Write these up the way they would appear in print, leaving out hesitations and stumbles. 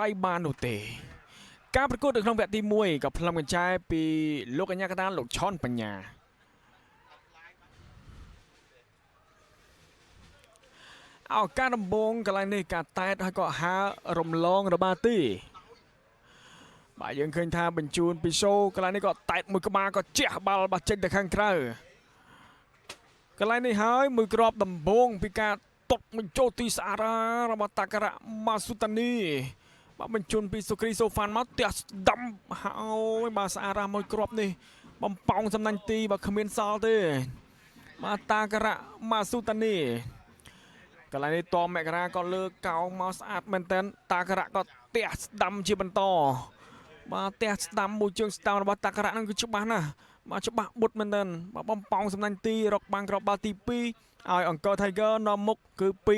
ដៃបាននោះទេការប្រកួតនៅក្នុងវគ្គទី1ក៏ផ្លំកញ្ចែពីលោកកញ្ញាកតាលោកឆនបញ្ញាឱកាសដំបូងកន្លែងនេះការតែតហើយក៏ហារំលងរបាទីបាទយើងឃើញថាបញ្ជូនពីសូកន្លែងនេះក៏តែតមួយក្បាលក៏ជះបាល់បាចេញទៅខាងក្រៅកន្លែងនេះហើយមួយគ្រាប់ដំបូងពីការតុតបញ្ចូលទីស្អាតរបស់តាការៈម៉ាស៊ូតានីបាទបញ្ជូនពីសូគ្រីសូហ្វានមកទះស្ដាំហើយបាទស្អាតមួយគ្រាប់នេះបំប៉ោងសំណាញ់ទីបាទគ្មានសល់ទេបាទតាការៈម៉ាស៊ូតានីកន្លែងនេះតមករាក៏លើកោងមកស្អាតមែនតើតាការៈក៏ទះស្ដាំជាបន្តបាទទះស្ដាំមួយជើងស្ដាំរបស់តាការៈនឹងគឺច្បាស់ណាស់បាទច្បាស់បុតមែនតើបាទបំប៉ោងសំណាញ់ទីរកបានក្របបាល់ទី2ឲ្យអង្គរ Tiger នាំមុខគឺ2-0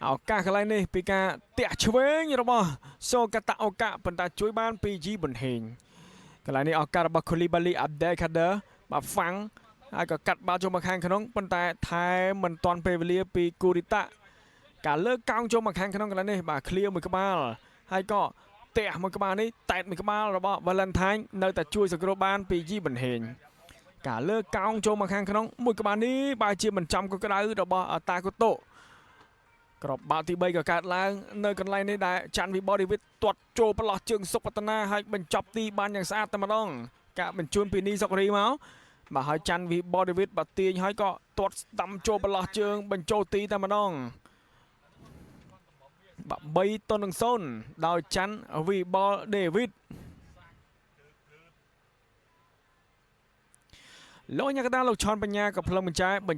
ឱកាសកន្លែងនេះពីការទះឆ្វេងរបស់សូកាតាអូកាប៉ុន្តែជួយបានពីជីប៊ុនហេងកន្លែងនេះឱកាសរបស់ Koulibaly Abdelkader បាទហ្វាំងហើយក៏កាត់បាល់ចូលមកខាងក្នុងប៉ុន្តែថែមិនទាន់ពេលវេលាពីគូរីតាការលើកកោងចូលមកខាងក្នុងកន្លែងនេះបាទឃ្លៀមួយក្បាលហើយក៏ទះមួយក្បាលនេះតែតមួយក្បាលរបស់ Valentine នៅតែជួយសង្គ្រោះបានពីជីប៊ុនហេងការលើកកោងចូលមកខាងក្នុងមួយក្បាលនេះបាទជាមិនចំកក្តៅរបស់តាកូតូក្របបាល់ទី3ក៏កើតឡើងនៅកន្លែងនេះដែលច័ន្ទវិបឌីវិតទាត់ចូលប្រឡោះជើងសុកវឌ្ឍនាហើយបញ្ចប់ទីបានយ៉ាងស្អាតតែម្ដងការបញ្ជូនពីនីសុករីមកបាទហើយច័ន្ទវិបឌីវិតបាទទាញហើយក៏ទាត់ស្ដាំចូលប្រឡោះជើងបញ្ចូលទីតែម្ដងបាទ3-0ដោយច័ន្ទវិបឌីវិតលោកញ៉ាកតាលោកឆនបញ្ញាក៏ផ្លឹងបញ្ចែបញ្